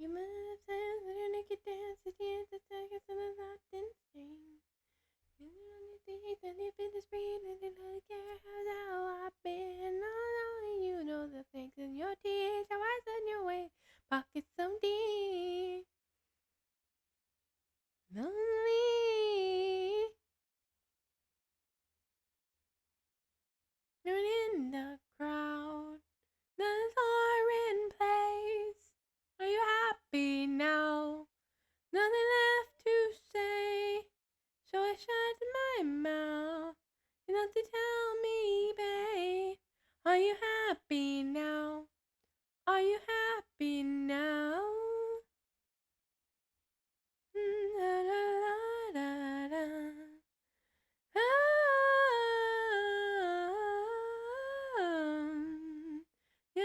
You must have a naked dance, the tears, the seconds, and the often sing. You only think that if it is breathing, and I care how I've been. Not only you know the things in your tears, how I send your way, pockets so deep. Lonely. You're in the crowd. The foreign place. Are you happy now? Nothing left to say. So I shut my mouth. You have to tell me, babe. Are you happy now? Are you happy now? Da, da, da, da, da. Yeah.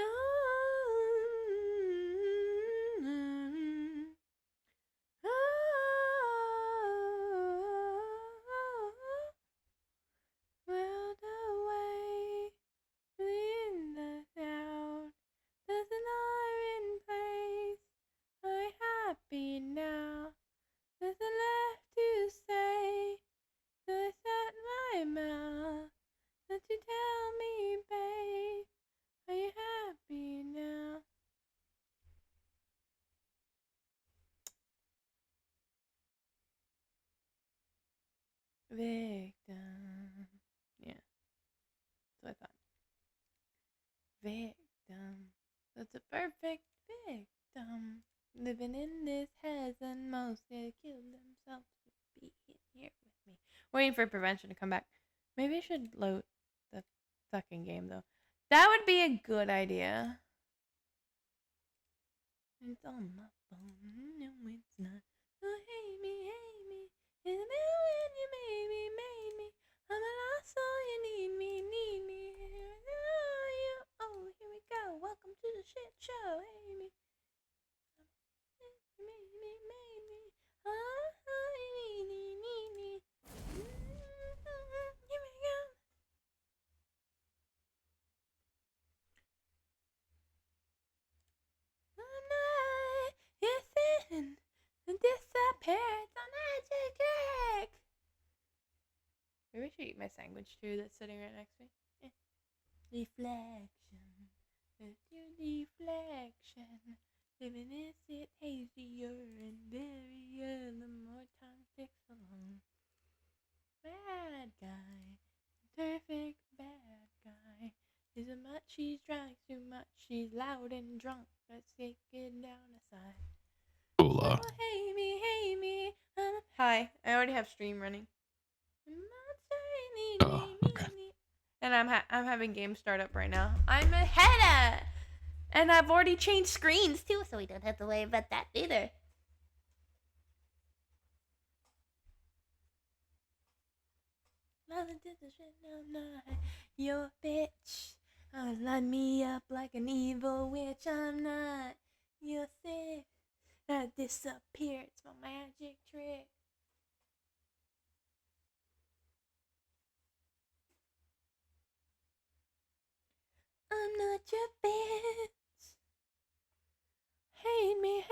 World away in the sound. There's an iron place. Are you happy now? There's a left to say. So I shut my mouth. Don't you tell me, babe. Are you happy now? Victim. Yeah, that's what I thought. Victim. That's a perfect victim. Living in this heaven, most they killed themselves to be here with me. Waiting for prevention to come back. Maybe I should load the fucking game though. That would be a good idea. It's on my phone. No, it's not. Oh, hate me, hate me. In the middle when you made me. I'm a lost soul, you need me, need me. Oh, you. Oh, here we go. Welcome to the shit show. Hate me. Made me. Oh, you need me. Here we go. Yes, in the disappearance on magic trick. Maybe I should eat my sandwich too that's sitting right next to me. Reflection, it's your deflection. Living is it hazier and varier the more time sticks along. Bad guy, perfect bad guy. Isn't much, she's drunk too much, she's loud and drunk. Let's take it down a side. Hola. Oh, hey me. Hi, I already have stream running. Oh, okay. And I'm having game start up right now. I'm ahead of, and I've already changed screens too, so we don't have to worry about that either. Your bitch. Line me up like an evil witch. I'm not. You're sick. I disappear. It's my magic trick. I'm not your bitch. Hate me.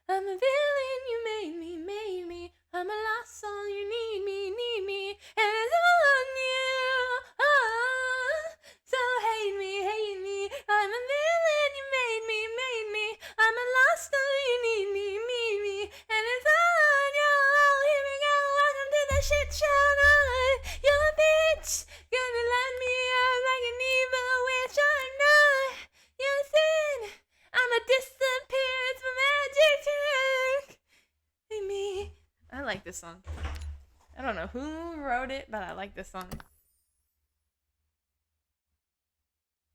I'm a villain, you made me. I'm a lost soul, you need me. And it's all on you. Oh, so hate me. I'm a villain, you made me. I'm a lost soul, you need me. And it's all on you. Here we go, welcome to the shit show night. You're a bitch, gonna let me out like an evil witch. I'm not your sin. I'm a disappearance from magic trick. Me. I like this song. I don't know who wrote it, but I like this song.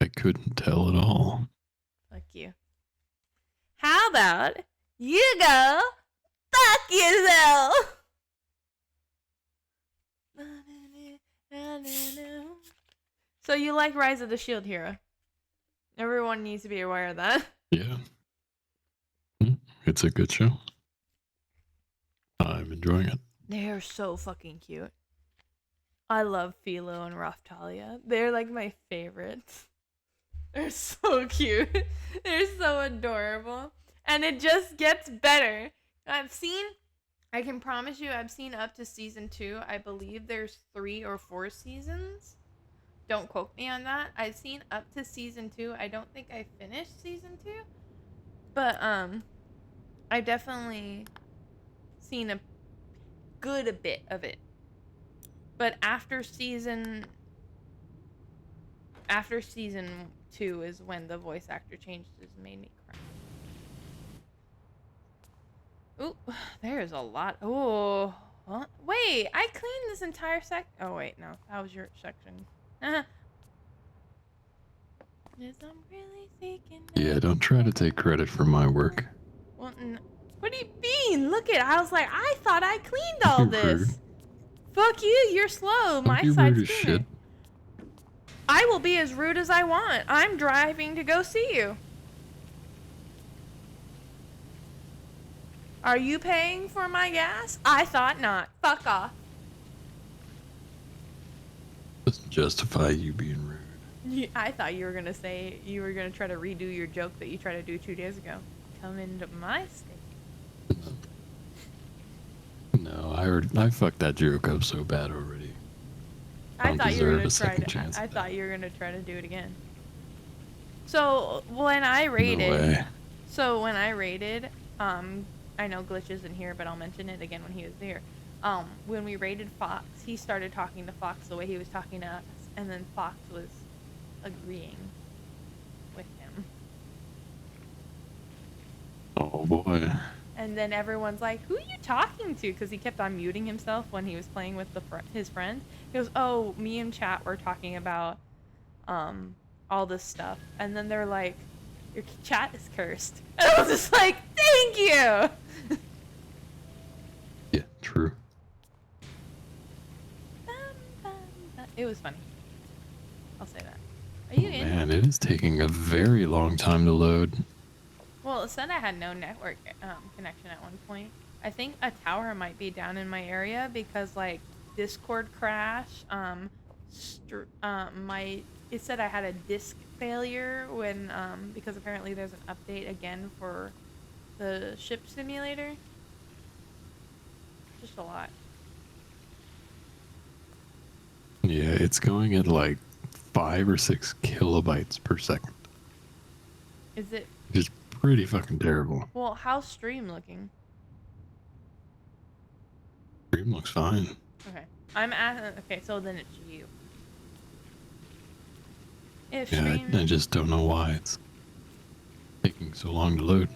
I couldn't tell at all. Fuck you. How about you go fuck yourself? So you like Rise of the Shield Hero? Everyone needs to be aware of that. Yeah. It's a good show. I'm enjoying it. They're so fucking cute. I love Philo and Raftalia. They're like my favorites. They're so cute. They're so adorable. And it just gets better. I can promise you I've seen up to season 2. I believe there's 3 or 4 seasons. Don't quote me on that. I've seen up to season 2. I don't think I finished season 2. But I've definitely seen a bit of it. But after season 2 is when the voice actor changes made me cry. Ooh, there's a lot. Oh, huh? Wait, I cleaned this entire Oh wait, no, that was your section. Yeah, don't try to take credit for my work. Well, what do you mean? Look at, I was like, I thought I cleaned all You're this. rude. Fuck you, you're slow. Don't My be side's rude as cleaner. shit. I will be as rude as I want. I'm driving to go see you. Are you paying for my gas? I thought not. Fuck off. Doesn't justify you being rude. I thought you were gonna say you were gonna try to redo your joke that you tried to do 2 days ago. Come into my state. No, I fucked that joke up so bad already. I thought you were gonna try to. Chance I thought you were gonna try to do it again. So when I rated, No way. I know Glitch isn't here, but I'll mention it again when he was here. When we rated Fox, he started talking to Fox the way he was talking to us, and then Fox was agreeing with him. Oh boy. And then everyone's like, "Who are you talking to?" Because he kept on muting himself when he was playing with his friend. He goes, "Oh, me and chat were talking about all this stuff," and then they're like, "Your chat is cursed." And I was just like, "Thank you." Yeah, true. It was funny. I'll say that. Are you in? Man, it is taking a very long time to load. Well, it said I had no network connection at one point. I think a tower might be down in my area because like Discord crash. It said I had a disk failure when because apparently there's an update again for the ship simulator. Just a lot. Yeah, it's going at like 5 or 6 kilobytes per second. Is it? It's pretty fucking terrible. Well, how's stream looking? Stream looks fine. Okay. Okay, so then it's you. If Yeah, stream... I just don't know why it's taking so long to load.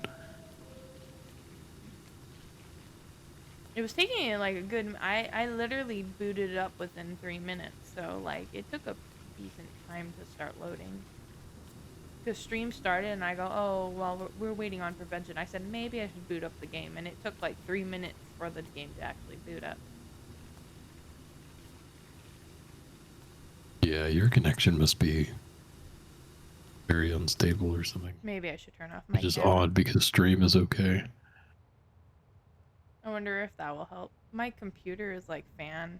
It was taking it like a good... I literally booted it up within 3 minutes. So, like, it took a decent time to start loading. Because stream started and I go, oh, well, we're waiting on prevention. I said, maybe I should boot up the game. And it took like 3 minutes for the game to actually boot up. Yeah, your connection must be very unstable or something. Maybe I should turn off my Which is camera. odd because stream is okay. I wonder if that will help. My computer is like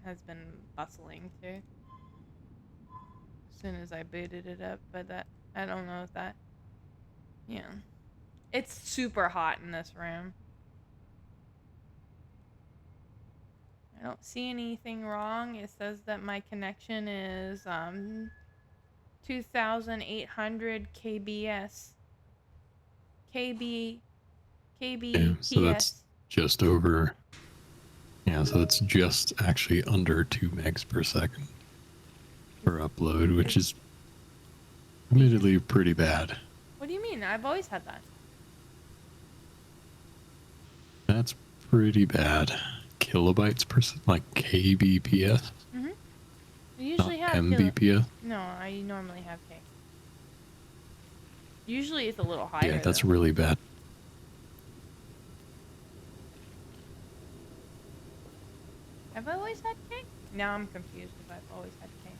has been bustling too. As soon as I booted it up, but that, I don't know if that, yeah. It's super hot in this room. I don't see anything wrong. It says that my connection is 2,800 kbs. kbps. Yeah, so that's just over. Yeah, so that's just actually under 2 megs per second for upload, which is admittedly pretty bad. What do you mean? I've always had that. That's pretty bad. Kilobytes per second, like kbps. Mm-hmm. I usually not have mbps. No, I normally have K. Usually it's a little higher. Yeah, that's though. really bad. Have I always had K? Now I'm confused if I've always had K.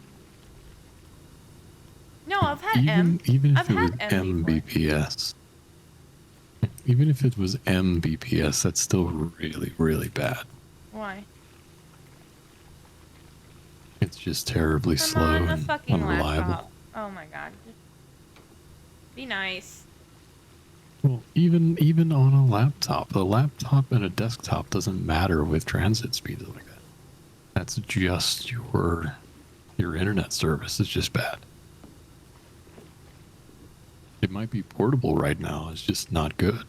No, I've had M. Even if I've it was had M before. mbps. Even if it was mbps, that's still really, really bad. Why? It's just terribly slow I'm on the and fucking unreliable. laptop. Oh my god. Be nice. Well, even on a laptop, a laptop and a desktop doesn't matter with transit speeds like that. That's just your internet service is just bad. It might be portable right now. It's just not good.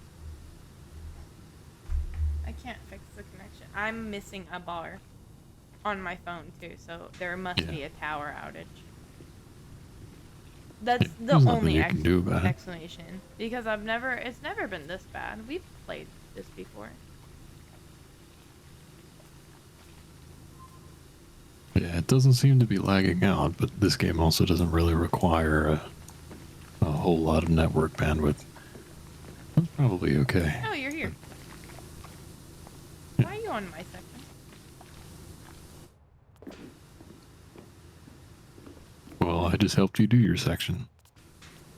I can't fix the connection. I'm missing a bar on my phone too, so there must be a tower outage. That's the There's nothing only you can do about it. explanation. Because it's never been this bad. We've played this before. Yeah, it doesn't seem to be lagging out, but this game also doesn't really require a whole lot of network bandwidth. That's probably okay. Oh, you're here. Why are you on my section? Well, I just helped you do your section.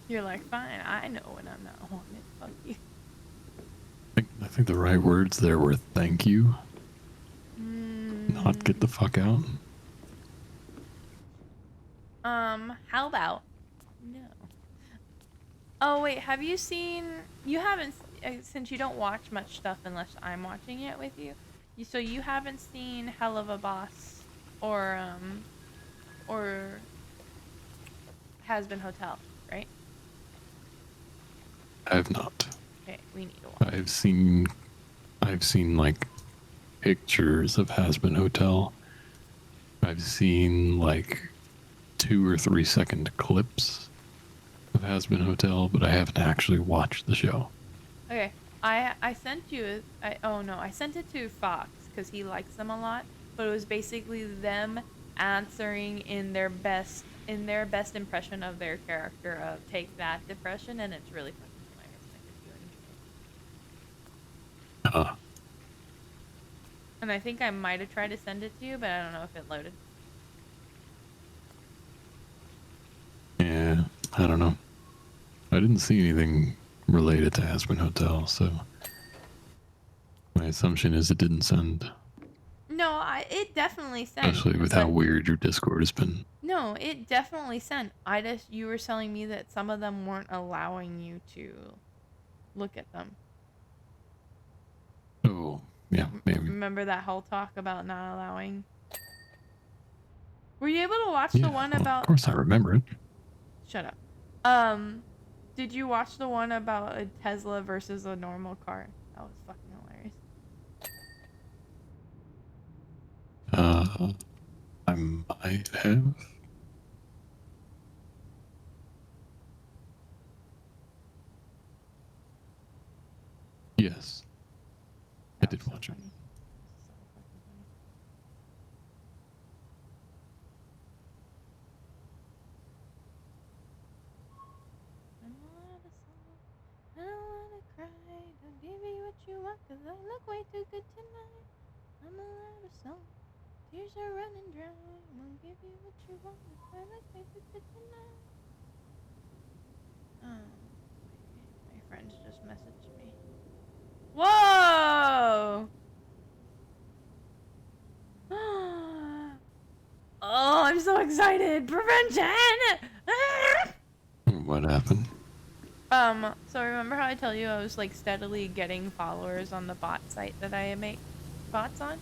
You're like, fine, I know when I'm not on it. Fuck you. I think the right words there were thank you. Not get the fuck out. How about no? Oh wait, have you seen? You haven't, since you don't watch much stuff unless I'm watching it with you. So you haven't seen Hell of a Boss, or Has Been Hotel, right? I have not. Okay, we need to watch. I've seen like pictures of Has Been Hotel. I've seen like 2 or 3 second clips of Has Been Hotel, but I haven't actually watched the show. Okay, I sent you. I sent it to Fox because he likes them a lot. But it was basically them answering in their best impression of their character of Take That depression, and it's really fucking hilarious. And I think I might have tried to send it to you, but I don't know if it loaded. Yeah, I don't know. I didn't see anything related to Has Been Hotel, so my assumption is it didn't send. No, it definitely sent. Especially with how weird your Discord has been. No, it definitely sent. You were telling me that some of them weren't allowing you to look at them. Oh, yeah, maybe. Remember that whole talk about not allowing? Were you able to watch the one about... Of course I remember it. Shut up. Did you watch the one about a Tesla versus a normal car? That was fucking hilarious. I might have. Yes. I did watch it. I don't wanna cry, don't give me what you want, cause I look way too good tonight. I'm allowed a song, tears are running dry. I won't give you what you want, cause I look way too good tonight. My friends just messaged me. Whoa! Oh, I'm so excited! Prevention! What happened? So remember how I tell you I was like steadily getting followers on the bot site that I make bots on?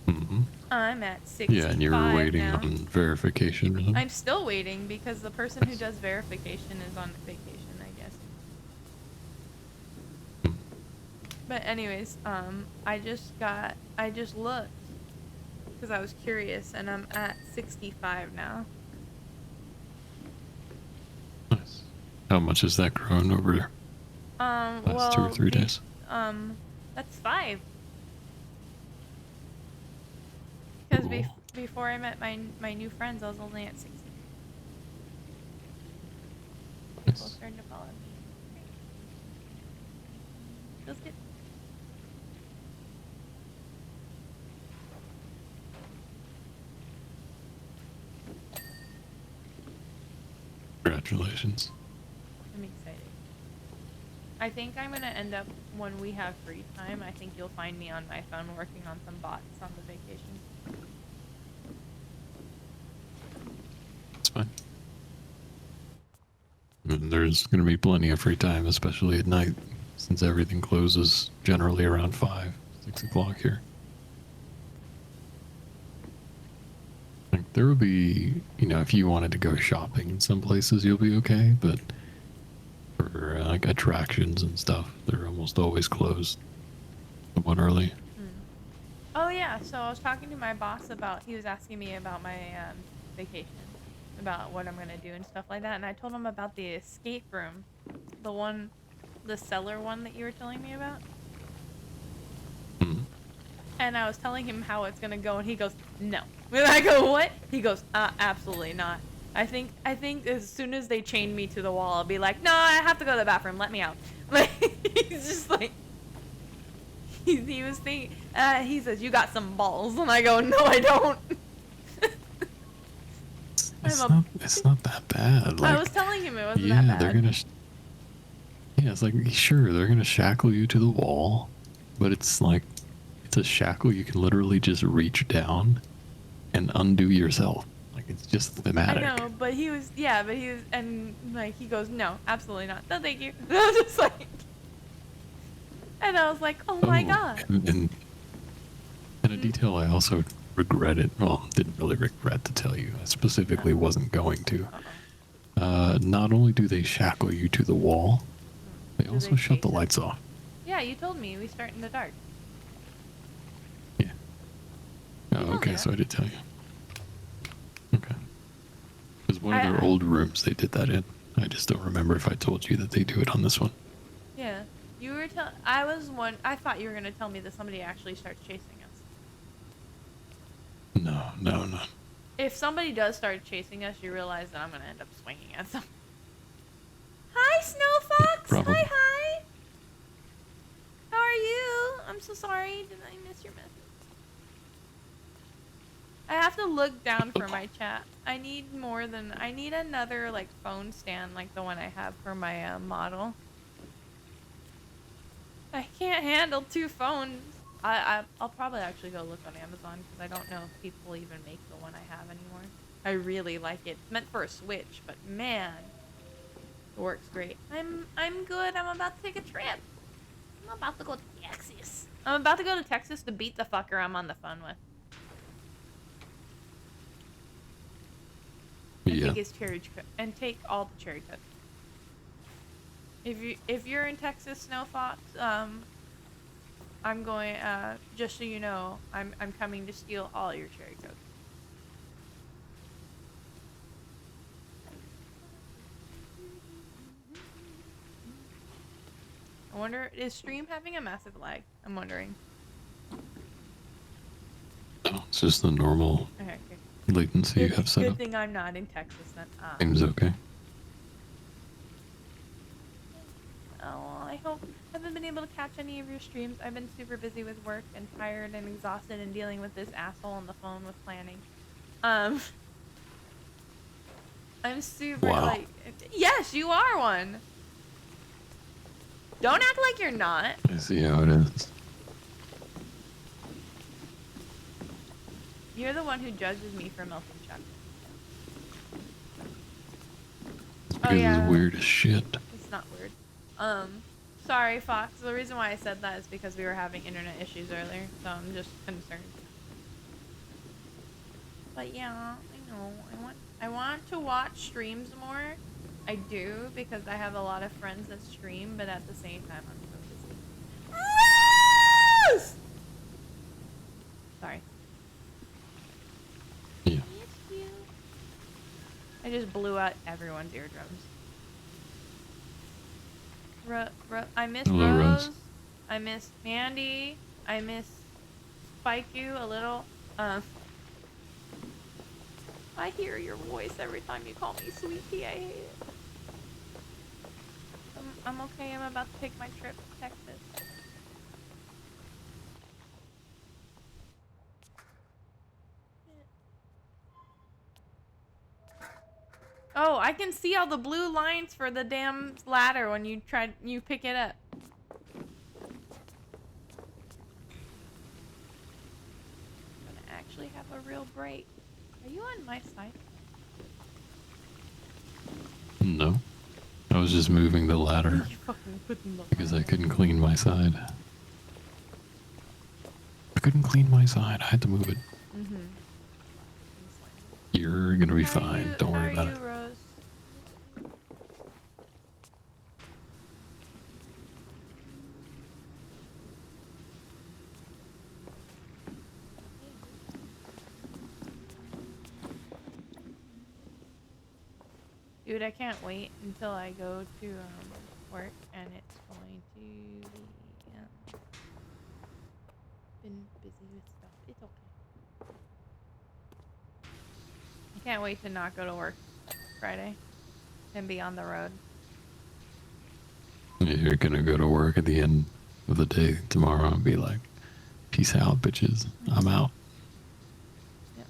Mm-hmm. I'm at 65 Yeah, and you were waiting now. on verification or something? I'm still waiting because the person who does verification is on vacation, I guess. But anyways, I just looked because I was curious, and I'm at 65 now. Nice. How much has that grown over last 2 or 3 days? That's 5. Because before I met my new friends, I was only at 60. People starting to follow me. Feels good. Congratulations. I'm excited. I think I'm gonna end up, when we have free time, I think you'll find me on my phone working on some bots on the vacation. That's fine. And there's going to be plenty of free time, especially at night, since everything closes generally around 6 o'clock here. Like, there will be, if you wanted to go shopping in some places, you'll be okay, but for like attractions and stuff, they're almost always closed somewhat early. Oh yeah, so I was talking to my boss he was asking me about my vacation, about what I'm gonna do and stuff like that, and I told him about the escape room, the cellar one that you were telling me about. And I was telling him how it's gonna go, and he goes, no. And I go, what? He goes, absolutely not. I think as soon as they chain me to the wall, I'll be like, no, I have to go to the bathroom, let me out. Like, he's just like, he was thinking, he says, you got some balls. And I go, no, I don't. It's not that bad. Like, I was telling him it wasn't that bad. They're gonna. Yeah, it's like, sure, they're gonna shackle you to the wall, but it's like, it's a shackle you can literally just reach down and undo yourself. Like, it's just thematic. I know, but he was, and like, he goes, no, absolutely not. No, thank you. And I was just like, and I was like, oh my god. And a detail I also regretted, well, didn't really regret to tell you, I specifically wasn't going to. Not only do they shackle you to the wall, they also shut the lights off. Yeah, you told me we start in the dark. Yeah. Oh, okay, so I did tell you. Okay. Because one of their old rooms, they did that in. I just don't remember if I told you that they do it on this one. Yeah. You were I thought you were going to tell me that somebody actually starts chasing us. No. If somebody does start chasing us, you realize that I'm going to end up swinging at them. Hi, Snow Fox! Probably. Hi! How are you? I'm so sorry. Did I miss your message? I have to look down for my chat. I need another, like, phone stand like the one I have for my model. I can't handle 2 phones. I'll probably actually go look on Amazon because I don't know if people even make the one I have anymore. I really like it. It's meant for a Switch, but man, it works great. I'm good. I'm about to take a trip. I'm about to go to Texas. I'm about to go to Texas to beat the fucker I'm on the phone with. And take his take all the cherry coke. If you're in Texas, Snow Fox, I'm going. Just so you know, I'm coming to steal all your cherry coke. I wonder, is stream having a massive lag? I'm wondering. No, it's just the normal latency you have set up. Good thing I'm not in Texas then. Seems okay. Oh, I hope. I haven't been able to catch any of your streams. I've been super busy with work and tired and exhausted and dealing with this asshole on the phone with planning. I'm super like. Yes, you are one. Don't act like you're not. I see how it is. You're the one who judges me for milking Chuck. It's because it's weird as shit. It's not weird. Sorry, Fox. The reason why I said that is because we were having internet issues earlier, so I'm just concerned. But yeah, I know. I want to watch streams more. I do, because I have a lot of friends that stream, but at the same time, I'm so busy. Sorry. Yeah. I just blew out everyone's eardrums. I miss Rose. I miss Mandy. I miss Spike you a little. I hear your voice every time you call me sweetie. I hate it. I'm okay. I'm about to take my trip to Texas. Oh, I can see all the blue lines for the damn ladder when you pick it up. I'm gonna actually have a real break. Are you on my side? No. I was just moving the ladder You fucking couldn't look because I like couldn't clean my side. I couldn't clean my side. I had to move it. Mm-hmm. You're gonna be fine. Don't How worry are about you, it. Rose? Dude, I can't wait until I go to work and it's going to be been busy with stuff. It's okay. I can't wait to not go to work Friday and be on the road. You're gonna go to work at the end of the day tomorrow and be like, peace out, bitches. I'm out. Yep.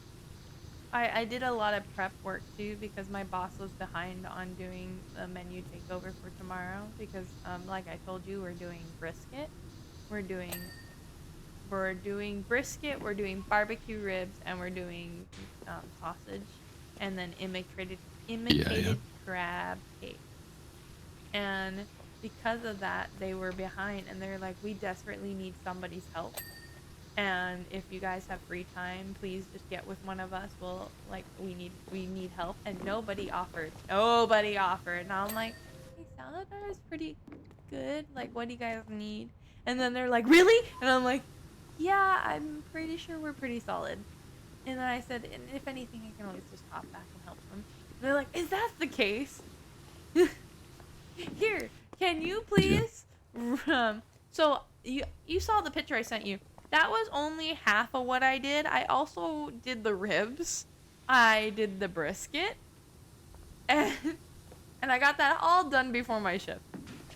I did a lot of prep work too because my boss was behind on doing the menu takeover for tomorrow because like I told you, we're doing brisket. We're doing brisket, we're doing barbecue ribs, and we're doing sausage, and then imitated crab cake. And because of that, they were behind, and they're like, we desperately need somebody's help. And if you guys have free time, please just get with one of us. Well, like we need help, and nobody offered. Nobody offered, and I'm like, hey, salad bar is pretty good. Like, what do you guys need? And then they're like, really? And I'm like, yeah, I'm pretty sure we're pretty solid. And then I said, and if anything, I can always just hop back and help them. And they're like, is that the case? Here, can you please? So you saw the picture I sent you. That was only half of what I did. I also did the ribs. I did the brisket. And I got that all done before my shift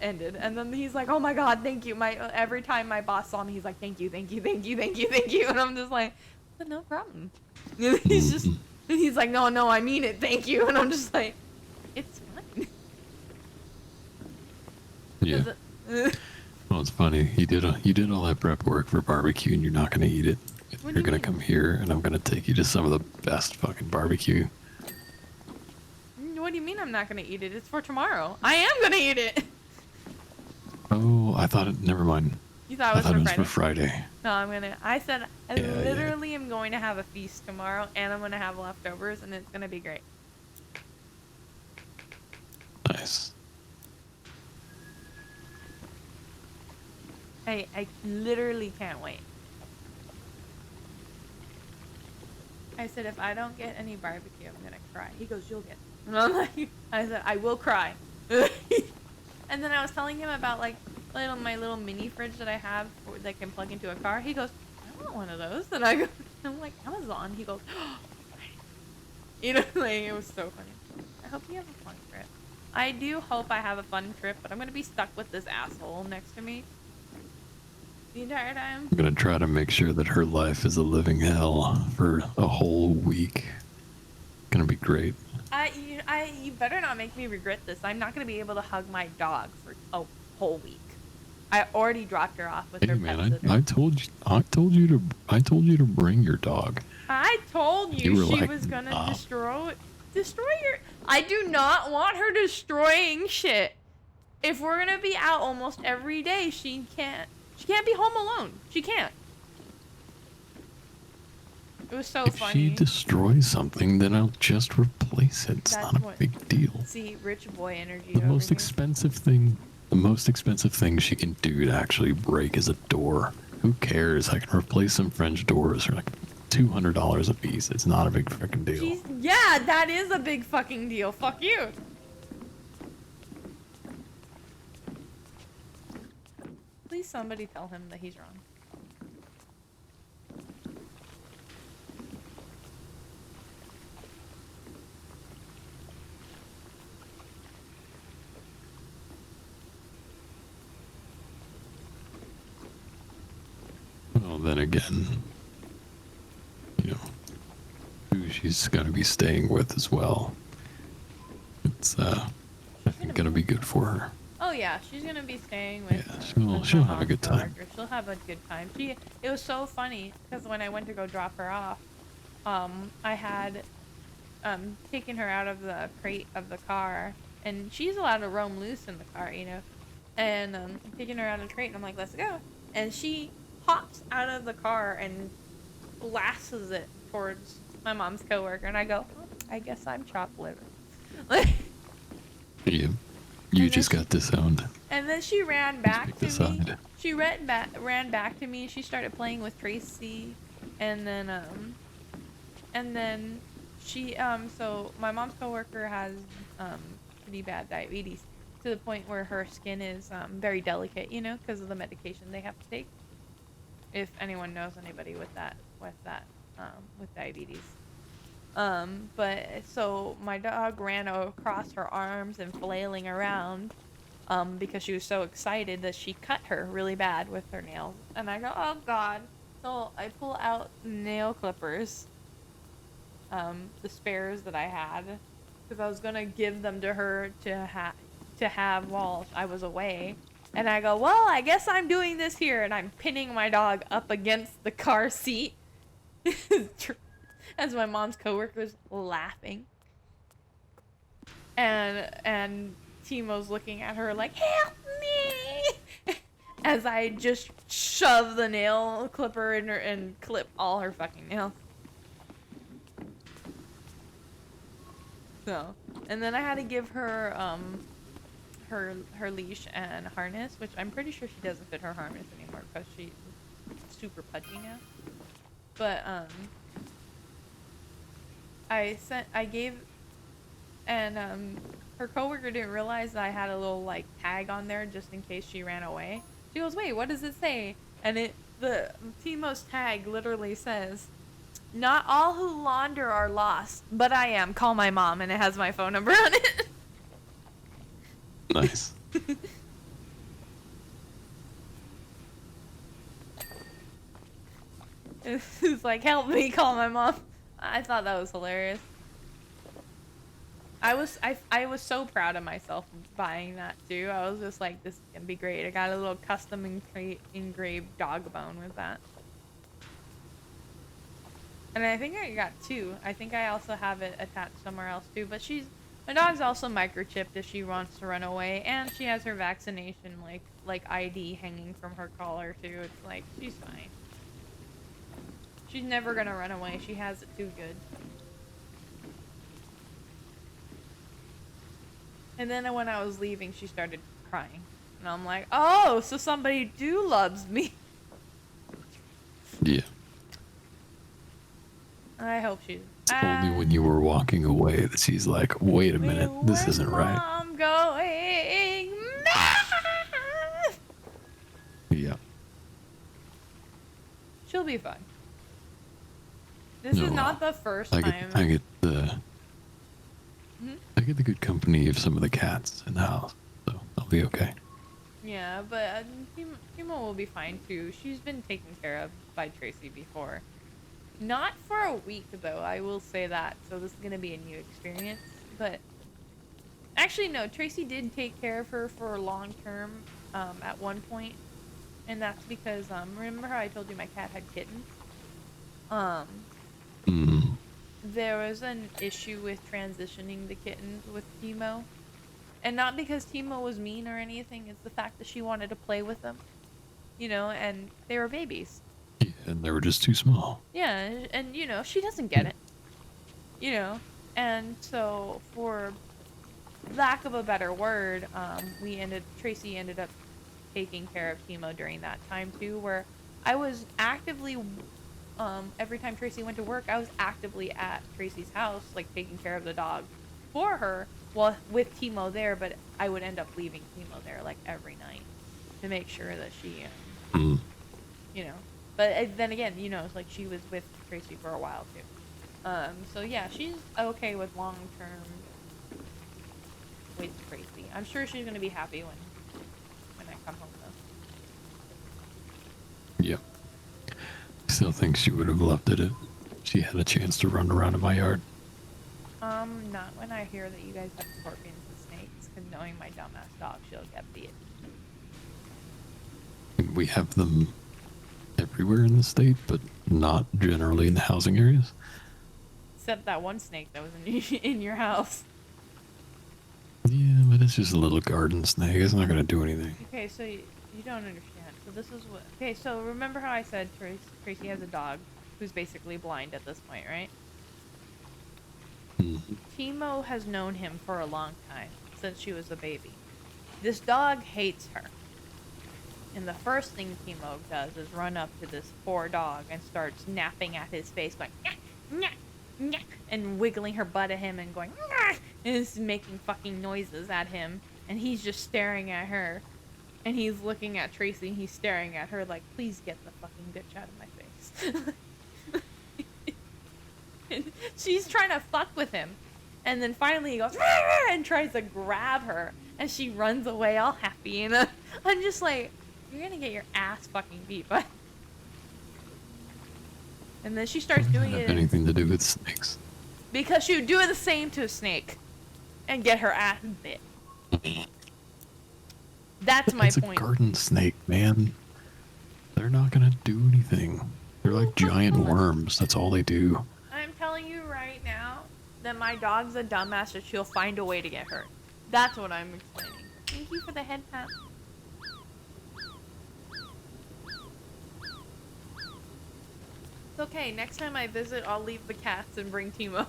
ended. And then he's like, oh my god, thank you. Every time my boss saw me, he's like, thank you, thank you, thank you, thank you, thank you. And I'm just like, but no problem. And he's like, no, I mean it, thank you. And I'm just like, it's fine. Yeah. Well, it's funny. You did all that prep work for barbecue, and you're not gonna eat it. You're gonna come here, and I'm gonna take you to some of the best fucking barbecue. What do you mean I'm not gonna eat it? It's for tomorrow. I am gonna eat it. Oh, I thought it. Never mind. You thought it was for Friday. No, I said I literally am going to have a feast tomorrow, and I'm gonna have leftovers, and it's gonna be great. Nice. I literally can't wait. I said, if I don't get any barbecue, I'm gonna cry. He goes, you'll get some. And I'm like, I said, I will cry. And then I was telling him about like my little mini fridge that I have that can plug into a car. He goes, I want one of those. And I'm like, Amazon. He goes, oh, you know, like, it was so funny. I hope you have a fun trip. I do hope I have a fun trip, but I'm gonna be stuck with this asshole next to me the entire time. I'm gonna try to make sure that her life is a living hell for a whole week. Gonna be great. You better not make me regret this. I'm not gonna be able to hug my dog for a whole week. I already dropped her off with her pet sitter. I told you to bring your dog. I told you she like, was gonna destroy your. I do not want her destroying shit. If we're gonna be out almost every day, she can't be home alone. She can't. It was so funny. If she destroys something, then I'll just replace it. It's not a big deal. See, rich boy energy. The most expensive thing she can do to actually break is a door. Who cares? I can replace some French doors for like $200 a piece. It's not a big freaking deal. Yeah, that is a big fucking deal. Fuck you. Please somebody tell him that he's wrong. Well, then again, you know, who she's gonna be staying with as well. It's I think gonna be good for her. Oh yeah, she's gonna be staying with. Yeah, she'll have a good time. She'll have a good time. It was so funny because when I went to go drop her off, I had taken her out of the crate of the car, and she's allowed to roam loose in the car, you know. And I'm taking her out of the crate, and I'm like, let's go. And she hops out of the car and blasts it towards my mom's coworker, and I go, oh, I guess I'm chopped liver. Yeah. You And then just got disowned. And then she ran back picked to a me. side. She ran back to me. She started playing with Tracy, and then she so my mom's coworker has pretty bad diabetes, to the point where her skin is very delicate, you know, because of the medication they have to take. If anyone knows anybody with with diabetes. But so my dog ran across her arms and flailing around, because she was so excited that she cut her really bad with her nails. And I go, oh God. So I pull out nail clippers, the spares that I had, because I was gonna give them to her to have while I was away. And I go, well, I guess I'm doing this here, and I'm pinning my dog up against the car seat. As my mom's coworker's laughing, and Timo's looking at her like, help me, as I just shove the nail clipper in her and clip all her fucking nails. So, and then I had to give her her leash and harness, which I'm pretty sure she doesn't fit her harness anymore because she's super pudgy now. But I gave, and her coworker didn't realize that I had a little like tag on there just in case she ran away. She goes, wait, what does it say? And the Timo's tag literally says, not all who launder are lost, but I am. Call my mom, and it has my phone number on it. Nice. It's like, help me, call my mom. I thought that was hilarious. I was so proud of myself buying that too. I was just like, this is gonna be great. I got a little custom engraved dog bone with that. And I think I got two. I think I also have it attached somewhere else too. But my dog's also microchipped if she wants to run away, and she has her vaccination like ID hanging from her collar too. It's like, she's fine. She's never gonna run away. She has it too good. And then when I was leaving, she started crying. And I'm like, oh, so somebody loves me. Yeah. I hope she's... Only when you were walking away that she's like, wait a minute, this Where's isn't right. Mom going? Yeah. She'll be fine. This is not the first time. I get the good company of some of the cats in the house, so I'll be okay. Yeah, but Timo will be fine too. She's been taken care of by Tracy before. Not for a week though, I will say that. So this is gonna be a new experience. But actually, no, Tracy did take care of her for long term at one point, and that's because remember how I told you my cat had kittens? There was an issue with transitioning the kittens with Timo. And not because Timo was mean or anything, it's the fact that she wanted to play with them. You know, and they were babies. Yeah, and they were just too small. Yeah, and you know, she doesn't get it. You know, and so for lack of a better word, Tracy ended up taking care of Timo during that time too, where I was actively every time Tracy went to work, I was actively at Tracy's house, like taking care of the dog for her, well, with Timo there, but I would end up leaving Timo there like every night to make sure that she, you know, but then again, you know, it's like she was with Tracy for a while too. So yeah, she's okay with long term with Tracy. I'm sure she's gonna be happy when I come home though. Yep. Still think she would have loved it if she had a chance to run around in my yard. Not when I hear that you guys have scorpions and snakes, because knowing my dumbass dog, she'll get bit. We have them everywhere in the state, but not generally in the housing areas. Except that one snake that was in your house. Yeah, but it's just a little garden snake. It's not gonna do anything. Okay, so you don't understand. So this is what... Okay, so remember how I said Tracy has a dog who's basically blind at this point, right? Timo has known him for a long time, since she was a baby. This dog hates her. And the first thing Timo does is run up to this poor dog and starts napping at his face, going, nyah, nyah, nyah, and wiggling her butt at him and going, nyah, and is making fucking noises at him. And he's just staring at her. And he's looking at Tracy and he's staring at her like, please get the fucking bitch out of my face. And she's trying to fuck with him. And then finally he goes, nyah, and tries to grab her. And she runs away all happy. And I'm just like, you're gonna get your ass fucking beat, but. And then she starts doing it. Anything to do with snakes? Because she would do the same to a snake, and get her ass bit. That's my point. It's a garden snake, man. They're not gonna do anything. They're like giant worms. That's all they do. I'm telling you right now that my dog's a dumbass, and she'll find a way to get hurt. That's what I'm explaining. Thank you for the head pat. It's okay. Next time I visit, I'll leave the cats and bring Timo.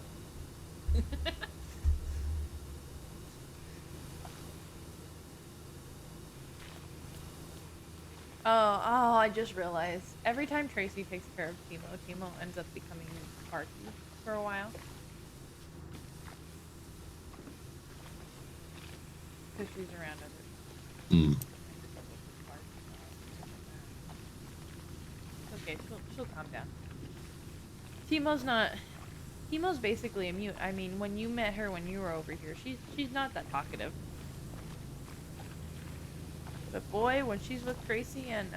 Oh, I just realized. Every time Tracy takes care of Timo ends up becoming barky for a while. Because she's around other Okay, she'll calm down. Timo's basically a mute. I mean, when you met her when you were over here, she's not that talkative. But boy, when she's with Tracy and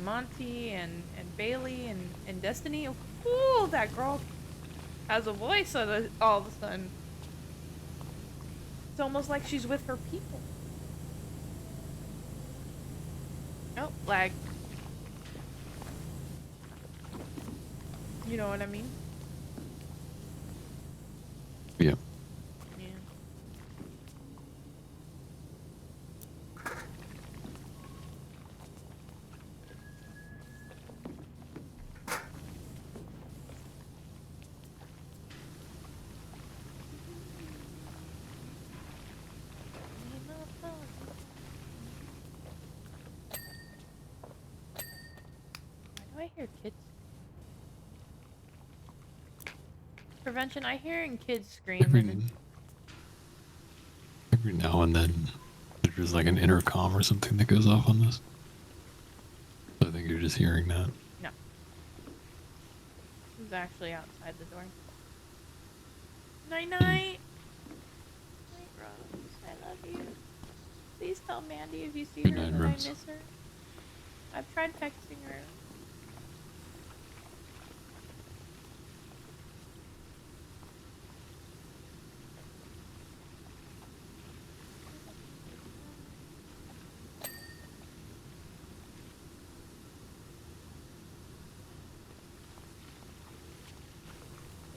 Monty and Bailey and Destiny, ooh, that girl has a voice all of a sudden. It's almost like she's with her people. Oh, lag. You know what I mean? Yeah. Yeah. Why do I hear kids? Prevention, I hearing kids scream. Every now and then, there's like an intercom or something that goes off on this. So I think you're just hearing that. No. Who's actually outside the door? Night night. Night, Rose. I love you. Please tell Mandy if you see her that I miss her. I've tried texting her.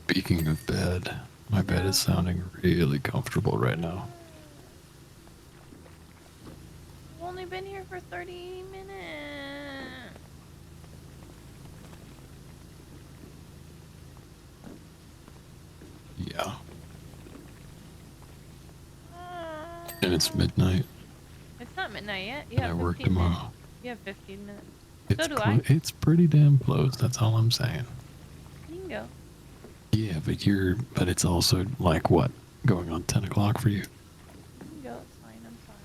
Speaking of bed, my bed is sounding really comfortable right now. I've only been here for 30 minutes. Yeah. And it's midnight. It's not midnight yet. You And I have work 15 minutes. tomorrow. You have 15 minutes. It's So do I. It's pretty damn close. That's all I'm saying. You can go. Yeah, but it's also like what? Going on 10 o'clock for you? You can go. It's fine. I'm fine.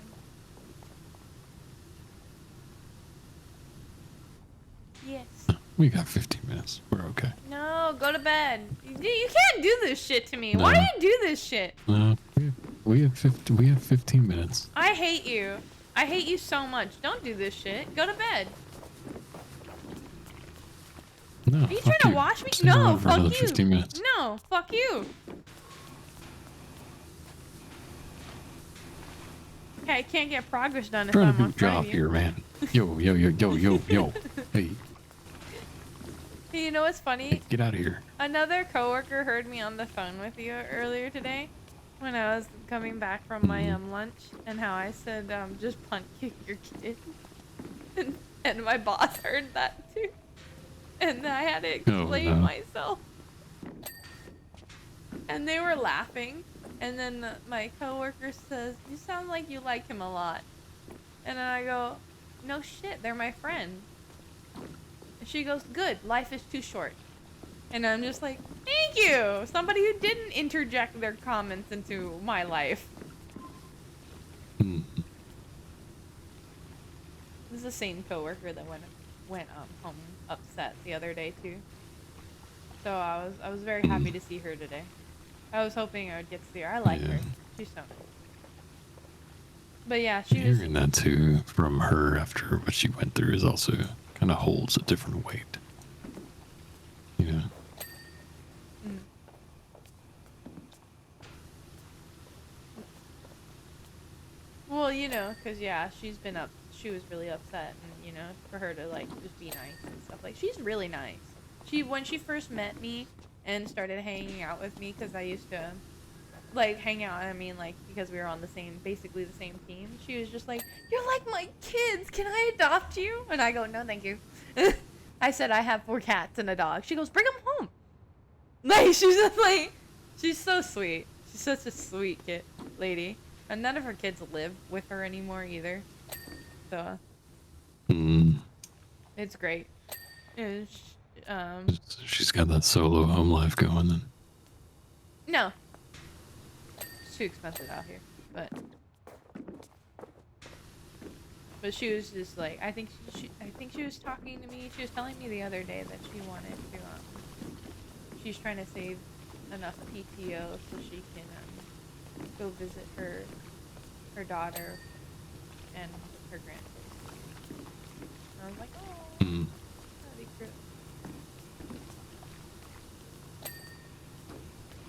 Yes. We got 15 minutes. We're okay. No, go to bed. You can't do this shit to me. No. Why do you do this shit? No, we have 15 minutes. I hate you. I hate you so much. Don't do this shit. Go to bed. No, Are you trying to wash me? Stay No, on for another fuck you. 15 minutes. No, fuck you. Okay, I can't get progress done if Trying I'm to do on a job here, man. Yo. Hey, You know what's funny? get out of here. Another coworker heard me on the phone with you earlier today, when I was coming back from my lunch, and how I said just punt kick your kid, and my boss heard that too, and I had to Oh explain no. myself, and they were laughing, and then my coworker says, "You sound like you like him a lot," and then I go, "No shit, they're my friend." And she goes, "Good, life is too short." And I'm just like, thank you! Somebody who didn't interject their comments into my life. Hmm. This is the same coworker that went home upset the other day too. So I was very happy to see her today. I was hoping I would get to see her. I like Yeah. her. She's so nice. But yeah, she was. Hearing that too from her after what she went through is also kind of holds a different weight. You know? Mm. Well, you know, cause yeah, she's been up. She was really upset, and you know, for her to like just be nice and stuff, like she's really nice. When she first met me and started hanging out with me, cause I used to like hang out. I mean, like because we were on basically the same team. She was just like, "You're like my kids. Can I adopt you?" And I go, "No, thank you." I said I have 4 cats and a dog. She goes, "Bring them home." Like she's just like, she's so sweet. She's such a sweet kid lady. And none of her kids live with her anymore either. So Mm. it's great. And She's got that solo home life going then. no, it's too expensive out here. But she was just like, I think she was talking to me. She was telling me the other day that she wanted to she's trying to save enough PTO so she can go visit her daughter and her grandkids. And I was like, oh, Mm. that'd be cute.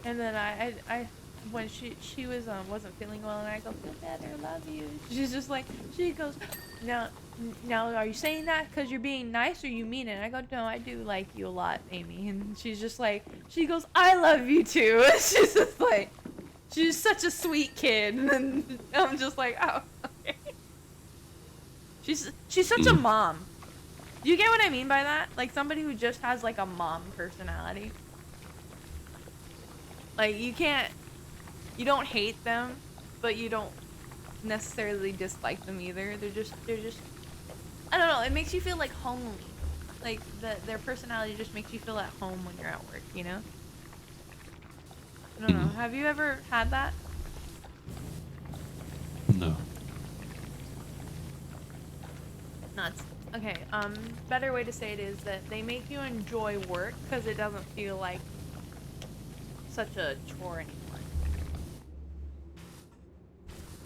And then I when she was wasn't feeling well, and I go, feel better, love you. She's just like, she goes, now are you saying that because you're being nice or you mean it? And I go, no, I do like you a lot, Amy. And she's just like, she goes, I love you too. And she's just like, she's such a sweet kid. And I'm just like, oh, okay. She's such a mom. Do you get what I mean by that? Like somebody who just has like a mom personality. Like you don't hate them, but you don't necessarily dislike them either. They're just I don't know, it makes you feel like homely. Like their personality just makes you feel at home when you're at work, you know? I don't know. Have you ever had that? No. Nuts. Okay, better way to say it is that they make you enjoy work because it doesn't feel like such a chore anymore.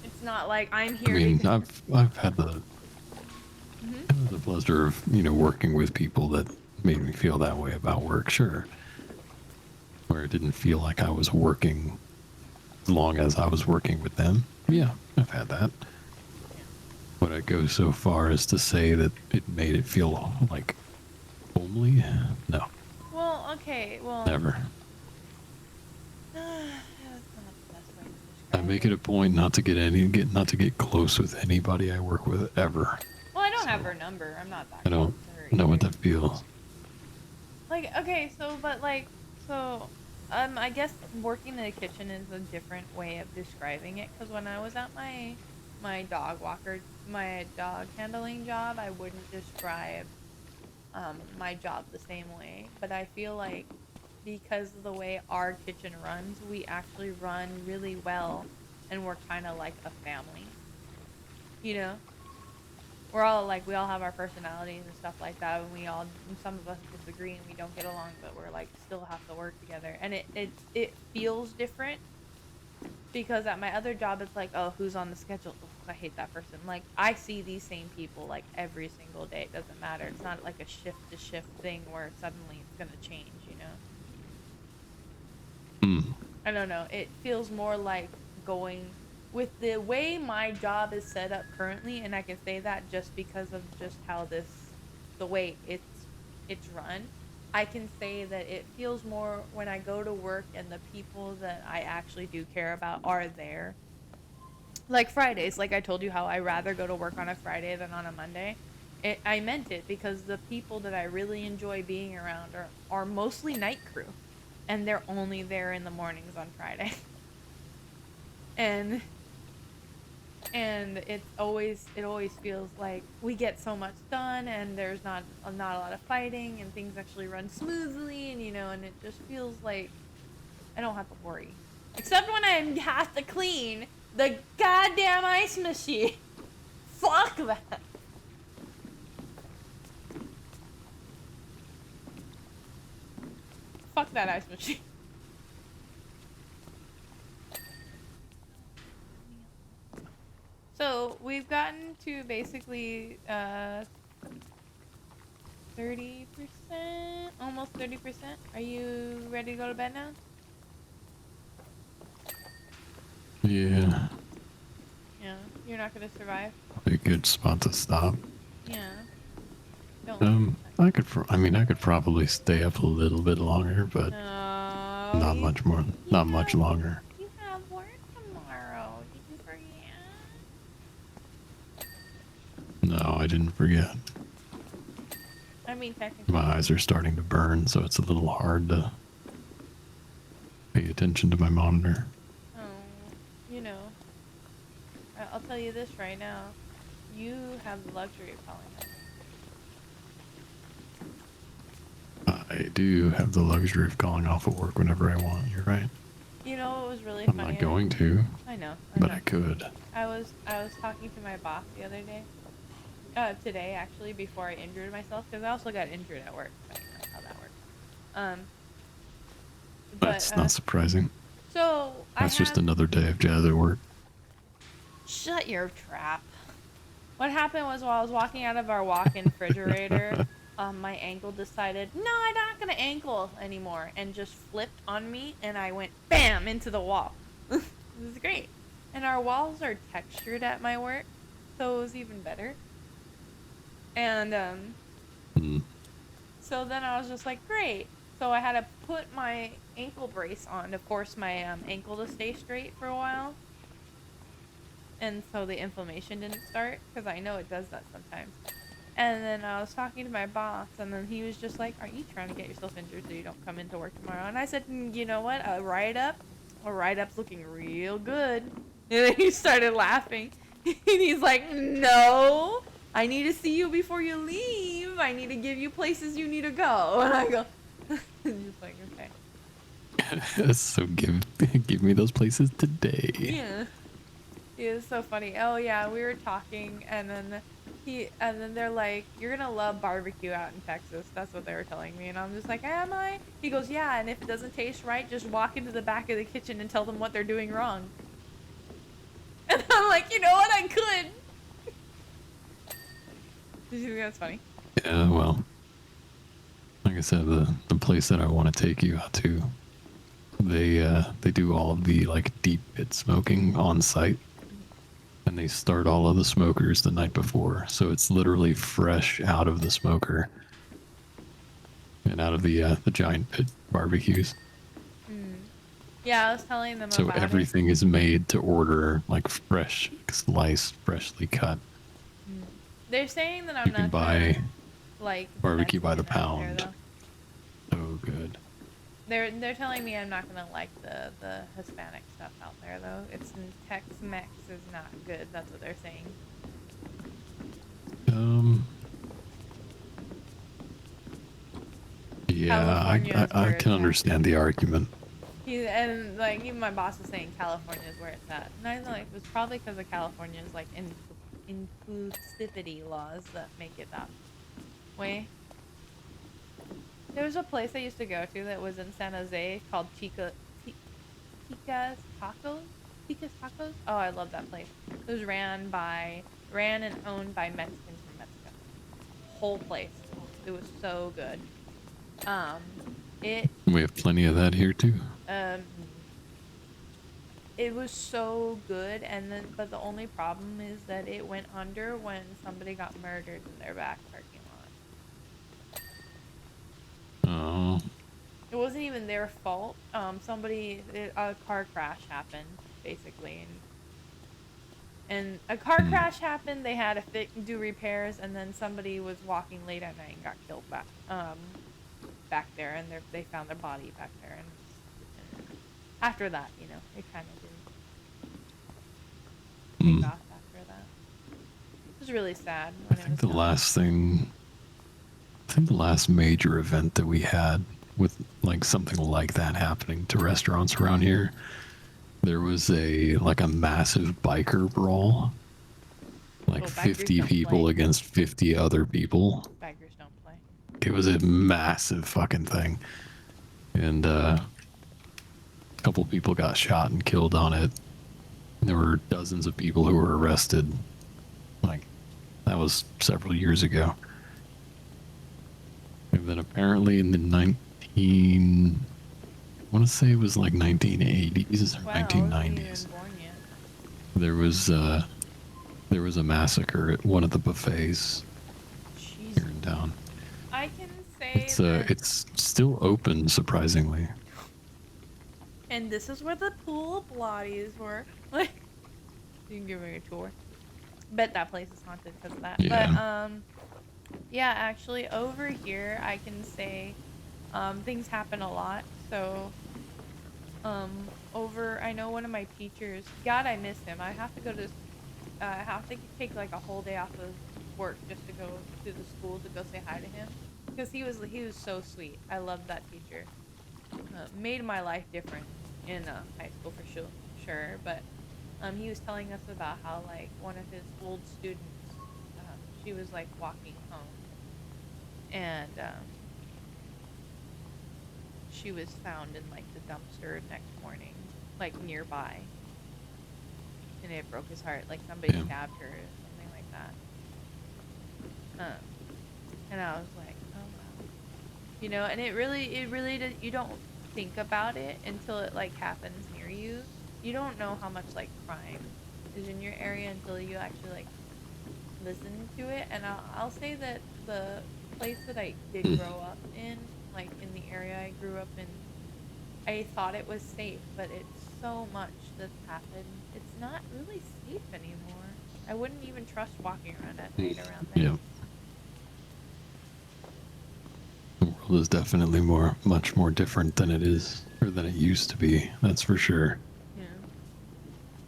It's not like I'm here. I mean, I've had the pleasure of working with people that made me feel that way about work. Sure, where it didn't feel like I was working as long as I was working with them. Yeah, I've had that. Would I go so far as to say that it made it feel like homely? No. Well, okay, well. Never. That's not the best way to I describe make it a point not to get close with anybody I work with ever. Well, I don't have her number. I'm not that I don't close to her know what either. that feels. Like, okay, I guess working in the kitchen is a different way of describing it. Because when I was at my dog handling job, I wouldn't describe my job the same way. But I feel like because of the way our kitchen runs, we actually run really well, and we're kind of like a family. You know? We all have our personalities and stuff like that, and some of us disagree and we don't get along, but we're like still have to work together, and it feels different because at my other job it's like, oh, who's on the schedule? Ugh, I hate that person. Like I see these same people like every single day. It doesn't matter. It's not like a shift to shift thing where suddenly it's gonna change. You know? Mm. I don't know. It feels more like going with the way my job is set up currently, and I can say that just because of just how the way it's run. I can say that it feels more when I go to work and the people that I actually do care about are there. Like Fridays, like I told you how I rather go to work on a Friday than on a Monday. I meant it because the people that I really enjoy being around are mostly night crew, and they're only there in the mornings on Friday. and and it always feels like we get so much done, and there's not a lot of fighting, and things actually run smoothly, and and it just feels like I don't have to worry, except when I have to clean the goddamn ice machine. Fuck that. Fuck that ice machine. So we've gotten to basically 30%, almost 30%. Are you ready to go to bed now? Yeah. Yeah, you're not gonna survive. A good spot to stop. Yeah, don't. I could probably stay up a little bit longer, but No, not much more. Not much longer. you have work tomorrow. Did you forget? No, I didn't forget. I mean, technically. My eyes are starting to burn, so it's a little hard to pay attention to my monitor. Oh, you know, I'll tell you this right now. You have the luxury of calling us. I do have the luxury of calling off of work whenever I want. You're right. You know what was really I'm funny? not going to, I know. but I could. I was talking to my boss the other day. Today actually, before I injured myself, because I also got injured at work. So you know how that works. That's not surprising. So That's just another day of jazz at work. Shut your trap. What happened was while I was walking out of our walk-in refrigerator, my ankle decided, no, I'm not gonna ankle anymore, and just flipped on me, and I went BAM into the wall. It was great. And our walls are textured at my work, so it was even better. And so then I was just like, great. So I had to put my ankle brace on to force my ankle to stay straight for a while. And so the inflammation didn't start, because I know it does that sometimes. And then I was talking to my boss, and then he was just like, are you trying to get yourself injured so you don't come into work tomorrow? And I said, you know what, a write-up's looking real good. And then he started laughing. And he's like, no, I need to see you before you leave. I need to give you places you need to go. And I go, just like, okay. So give me those places today. Yeah. It was so funny. Oh yeah, we were talking, and then they're like, you're gonna love barbecue out in Texas. That's what they were telling me, and I'm just like, am I? He goes, yeah, and if it doesn't taste right, just walk into the back of the kitchen and tell them what they're doing wrong. And I'm like, you know what, I could. Did you think that's funny? Yeah, well, like I said, the place that I want to take you out to, they do all of the like deep pit smoking on site. And they start all of the smokers the night before, so it's literally fresh out of the smoker and out of the giant pit barbecues. Yeah, I was telling them so about everything is made to order, like fresh sliced, freshly cut. They're saying that I'm you not can buy like barbecue by the Mexican out pound. there, Oh, good. They're telling me I'm not gonna like the Hispanic stuff out there though. It's Tex-Mex is not good. That's what they're saying. Yeah, I can understand the argument. And like even my boss was saying California is where it's at, and I was like, it's probably because of California's like inclusivity laws that make it that way. There was a place I used to go to that was in San Jose called Chica's Tacos. Chica's Tacos. Oh, I love that place. It was ran and owned by Mexicans from Mexico. Whole place. It was so good. We have plenty of that here too. It was so good, but the only problem is that it went under when somebody got murdered in their back parking lot. It wasn't even their fault. A car crash happened basically, and a car Hmm. crash happened. They had to do repairs, and then somebody was walking late at night and got killed back there, and they found their body back there, and after that, it kind of didn't take Hmm. off after that. It was really sad I when it think was the done. last thing, I think the last major event that we had with like something like that happening to restaurants around here, there was a massive biker brawl, like Oh, beggars 50 don't play. people against 50 other people. Beggars don't play. It was a massive fucking thing. And a couple people got shot and killed on it. There were dozens of people who were arrested. Like, that was several years ago. And then apparently in the I want to say it was like 1980s or Wow, I wasn't even 1990s, born yet. there was uh, there was a massacre at one of the buffets Jesus. here in town. I can say It's still open, surprisingly. and this is where the pool of bloodies were. Like, you can give me a tour. Bet that place is haunted because of that. Yeah. But yeah, actually, over here I can say, things happen a lot. So, I know one of my teachers. God, I miss him. I have to go to. I have to take like a whole day off of work just to go to the school to go say hi to him because he was so sweet. I loved that teacher. Made my life different in high school for sure. But he was telling us about how like one of his old students, she was like walking home, and she was found in like the dumpster next morning, like nearby, and it broke his heart. Like somebody Yeah. stabbed her or something like that. And I was like, oh wow, and it really did. You don't think about it until it like happens near you. You don't know how much like crime is in your area until you actually like listen to it. And I'll say that the place that I did grow up in, like in the area I grew up in, I thought it was safe, but it's so much that's happened. It's not really safe anymore. I wouldn't even trust walking around at night around there. Yeah. The world is definitely much more different than it is, or than it used to be. That's for sure. Yeah.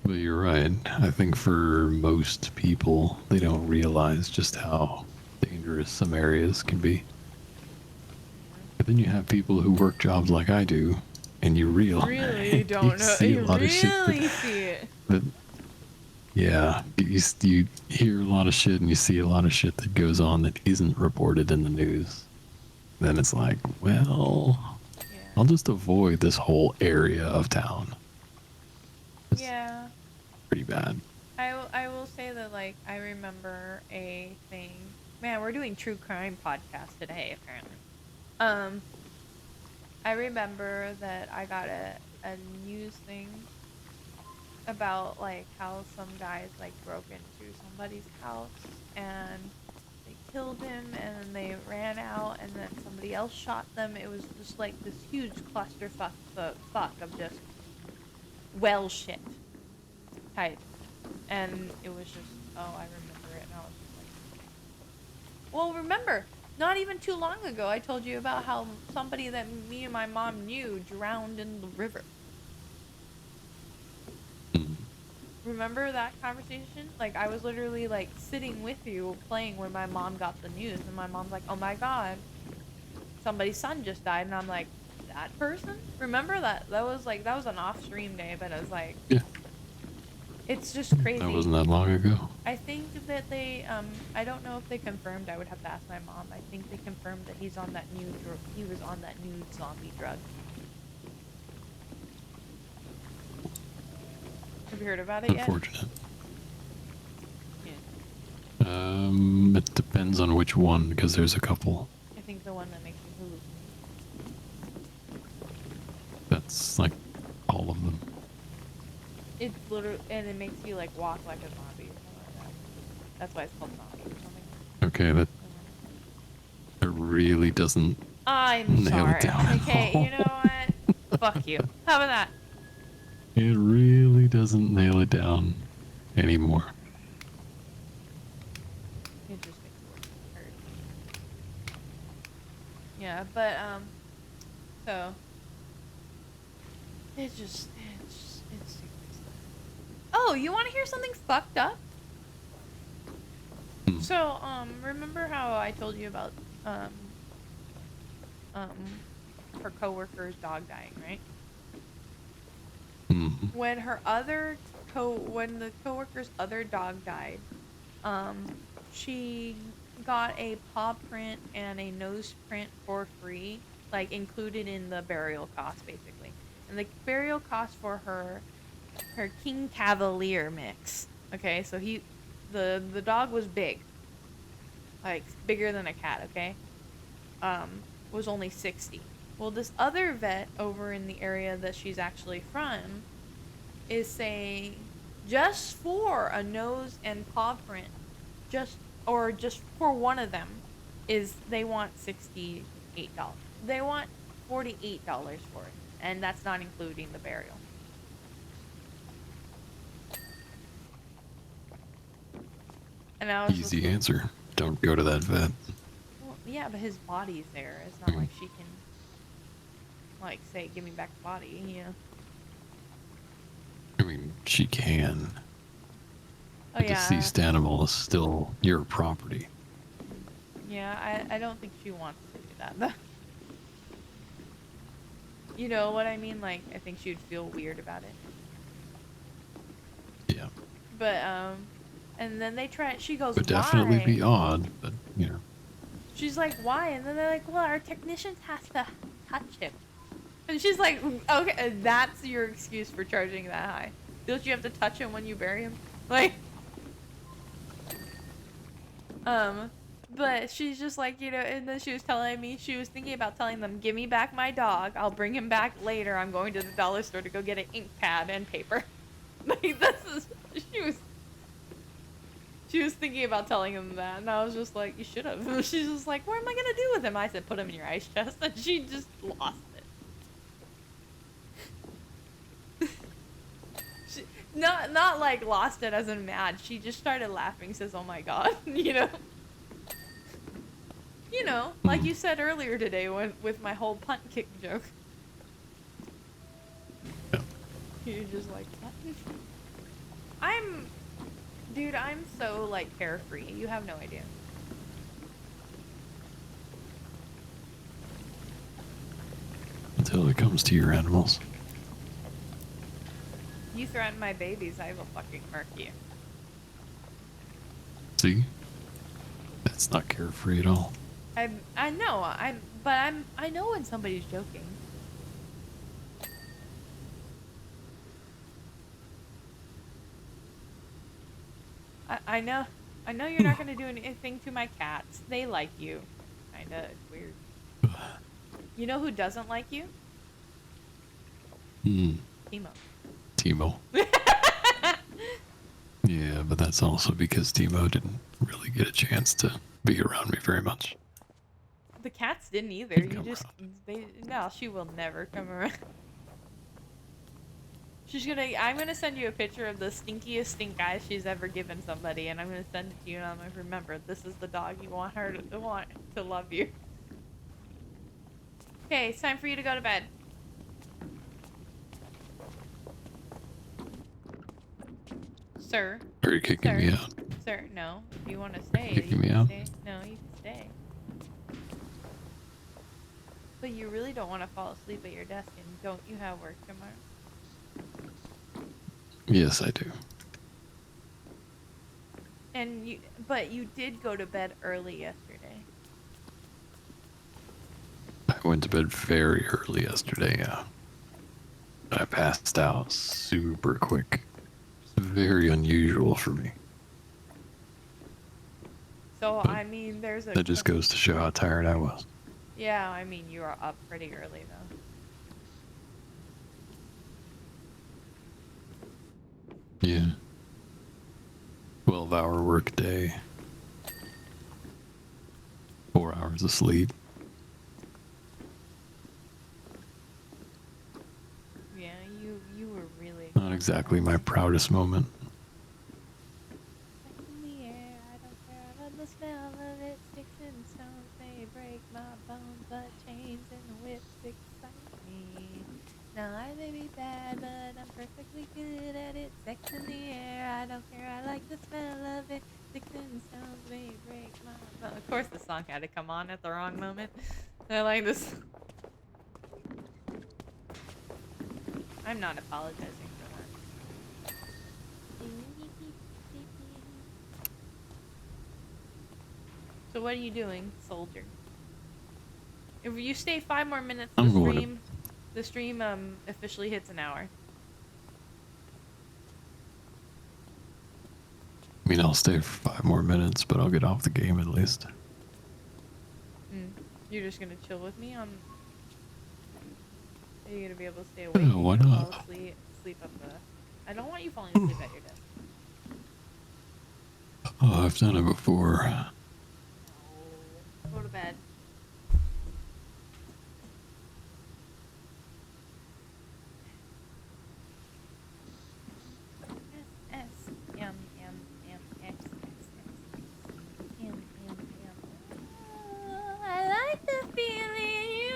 But you're right. I think for most people, they don't realize just how dangerous some areas can be. But then you have people who work jobs like I do, and you realize Really don't you know. see a You lot of shit really see it. that yeah, you hear a lot of shit and you see a lot of shit that goes on that isn't reported in the news. Then it's like, well, Yeah. I'll just avoid this whole area of town. It's Yeah. pretty bad. I will say that like I remember a thing. Man, we're doing true crime podcast today apparently. Um, I remember that I got a news thing about like how some guys like broke into somebody's house and they killed him and then they ran out and then somebody else shot them. It was just like this huge clusterfuck of just well shit type. And it was just, oh, I remember it and I was just like, well, remember, not even too long ago I told you about how somebody that me and my mom knew drowned in the river. Mm. Remember that conversation? Like, I was literally, like, sitting with you playing when my mom got the news, and my mom's like, oh my god, somebody's son just died, and I'm like, that person? Remember that? That was an off-stream day, but I was like, Yeah, it's just crazy. that wasn't that long ago. I think that they, I don't know if they confirmed, I would have to ask my mom, I think they confirmed that he was on that new zombie drug. Have you heard about it yet? Unfortunate. Yeah. It depends on which one, because there's a couple. I think the one that makes you hallucinate. That's like all of them. It's literally, and it makes you like walk like a zombie or something like that. That's why it's called zombie or something. Okay, that really doesn't I'm nail it sorry. down at Okay, all. you know what? Fuck you. How about that? It really doesn't nail it down anymore. It just makes it worse. Hurt. Yeah, but so it's stupid stuff. Oh, you want to hear something fucked up? Hmm. So remember how I told you about um um her coworker's dog dying, right? Mhm. When when the coworker's other dog died, um, she got a paw print and a nose print for free, like included in the burial cost, basically. And the burial cost for her King Cavalier mix. Okay, so the dog was big, like bigger than a cat. Okay, was only 60. Well, this other vet over in the area that she's actually from is saying just for a nose and paw print, just for one of them, is they want $68. They want $48 for it, and that's not including the burial. And I was just Easy answer. Don't go to that vet. well, yeah, but his body's there. It's not Mm. like she can like say, "Give me back the body," you know. I mean, she can. Oh A yeah, deceased animal is still your property. yeah. I don't think she wants to do that though. You know what I mean? Like, I think she would feel weird about it. Yeah. But and then they try. She goes, Would definitely "Why?" be odd, but you know. She's like, "Why?" And then they're like, "Well, our technicians have to touch him." And she's like, "Okay, that's your excuse for charging that high. Don't you have to touch him when you bury him?" Like, um, but she's just like, you know. And then she was telling me she was thinking about telling them, "Give me back my dog. I'll bring him back later. I'm going to the dollar store to go get an ink pad and paper." Like, this is she was thinking about telling him that, and I was just like, "You should have." She's just like, "What am I gonna do with him?" I said, "Put him in your ice chest," and she just lost it. Not like lost it as in mad. She just started laughing. Says, "Oh my god," you know. You know, like Hmm. you said earlier today when with my whole punt kick joke. Yeah. You're just like, what? I'm, dude, I'm so like carefree. You have no idea. Until it comes to your animals. You threaten my babies, I will fucking murk you. See? That's not carefree at all. I know I know when somebody's joking. I know you're not gonna do anything to my cats. They like you. Kinda, it's weird. You know who doesn't like you? Hmm. Timo. Timo. Yeah, but that's also because Timo didn't really get a chance to be around me very much. The cats didn't either. He'd You come just around. they no, she will never come around. I'm gonna send you a picture of the stinkiest stink eye she's ever given somebody, and I'm gonna send it to you, and I'm like, remember, this is the dog you want her to want to love you. Okay, it's time for you to go to bed. Sir. Are you kicking Sir. me out? Sir, no. If you wanna stay, Kicking you me can out? stay. No, you can stay. But you really don't want to fall asleep at your desk, and don't you have work tomorrow? Yes, I do. But you did go to bed early yesterday. I went to bed very early yesterday, yeah. I passed out super quick. It's very unusual for me. So, But I mean, there's a... that just goes to show how tired I was. Yeah, I mean, you are up pretty early, though. Yeah. 12-hour work day. 4 hours of sleep. exactly my proudest moment. In the air, I don't care. I love the smell of it. Sticks and stones may break my bones, but chains and whips excite me. Now I may be bad, but I'm perfectly good at it. Sex in the air, I don't care. I like the smell of it. Sticks and stones may break my bones. Of course, the song had to come on at the wrong moment. I like this. I'm not apologizing for that. So what are you doing, soldier? If you stay 5 more minutes, I'm going to. the stream officially hits an hour. I mean, I'll stay for 5 more minutes, but I'll get off the game at least. You're just gonna chill with me on. Are you gonna be able to stay awake? Yeah, why not? Fall asleep, sleep up the. I don't want you falling asleep at your desk. Oh, I've done it before. No. Go to bed. S M M M X X M M M. I like the feeling you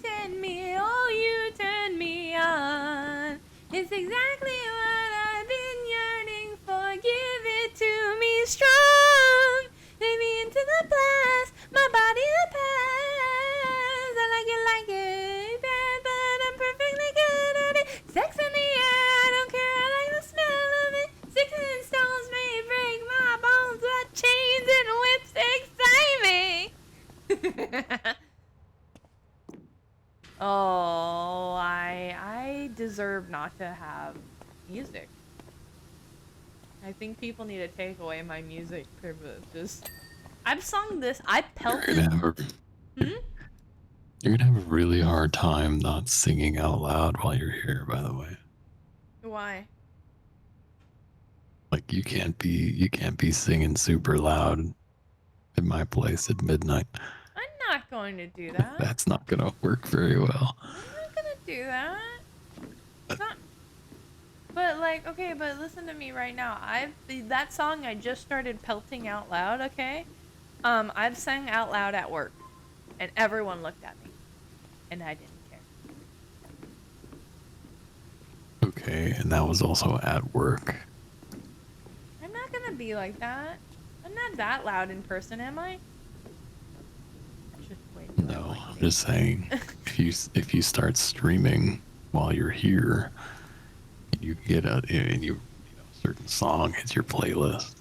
turn me. Oh, you turn me on. It's exactly what I've been yearning for. Give it to me strong. Take me into the blast. My body the past. I like it bad, but I'm perfectly good at it. Sex in the air, I don't care. I like the smell of it. Sticks and stones may break my bones, but chains and whips excite me. Oh, I deserve not to have music. I think people need to take away my music privileges. I've sung this. I pelted. You're gonna have a really hard time not singing out loud while you're here, by the way. Why? Like you can't be singing super loud in my place at midnight. I'm not going to do that. That's not gonna work very well. I'm not gonna do that. It's not. But like, okay, but listen to me right now. That song I just started pelting out loud. Okay, I've sang out loud at work, and everyone looked at me, and I didn't care. Okay, and that was also at work. I'm not gonna be like that. I'm not that loud in person, am I? Just wait. No, I'm just saying, if you start streaming while you're here, you get a certain song hits your playlist.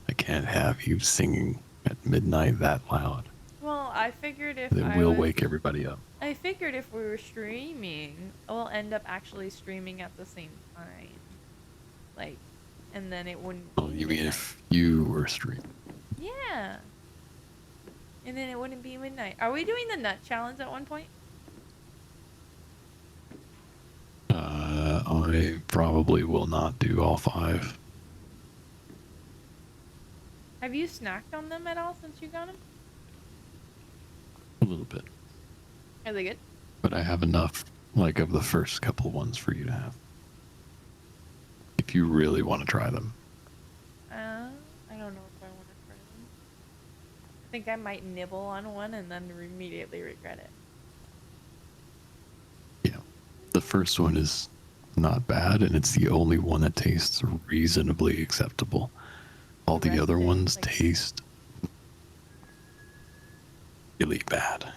I can't have you singing at midnight that loud. Well, I figured if It will wake everybody up. I figured if we were streaming, we'll end up actually streaming at the same time. Like, and then it wouldn't. Oh, you mean if you were streaming? Yeah. And then it wouldn't be midnight. Are we doing the nut challenge at one point? I probably will not do all 5. Have you snacked on them at all since you got them? A little bit. Are they good? But I have enough, like, of the first couple ones for you to have. If you really want to try them. I don't know if I want to try them. I think I might nibble on one and then immediately regret it. Yeah. The first one is not bad, and it's the only one that tastes reasonably acceptable. All the other ones taste really bad.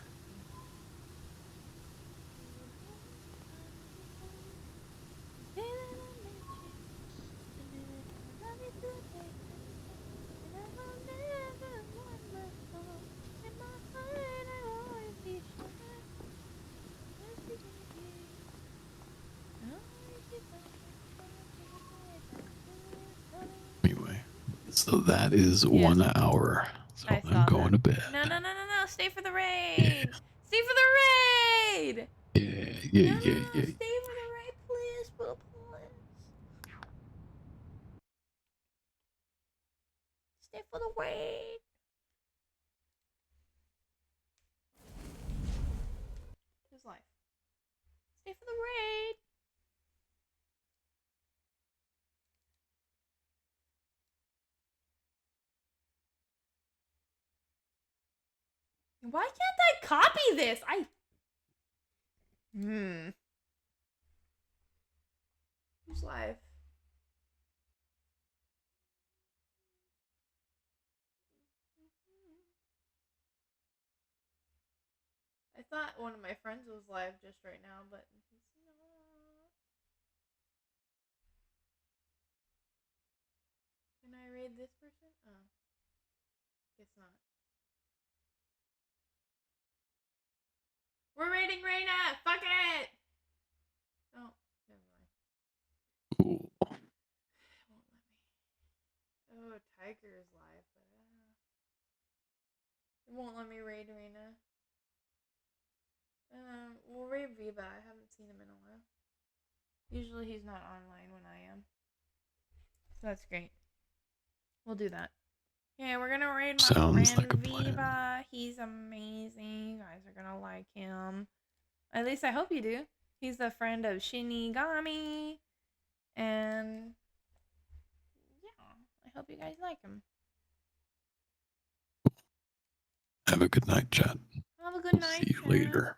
Anyway, so that is 1 hour. So I'm going to bed. No. Stay for the raid. Yeah. Stay for the raid. Yeah. Stay for the raid, please. Stay for the raid. His life. Stay for the raid. Why can't I copy this? Who's live? I thought one of my friends was live just right now, but he's not. Can I raid this person? Oh. Guess not. We're raiding Reina! Fuck it! Oh, never mind. Ooh. It won't let me. Oh, Tiger is live, but it won't let me raid Reina. We'll raid Viva. I haven't seen him in a while. Usually he's not online when I am. So that's great. We'll do that. Yeah, we're gonna raid my Sounds friend like a Viva. plan. He's amazing. You guys are gonna like him. At least I hope you do. He's the friend of Shinigami. And yeah, I hope you guys like him. Have a good night, chat. Have a good night. See you later.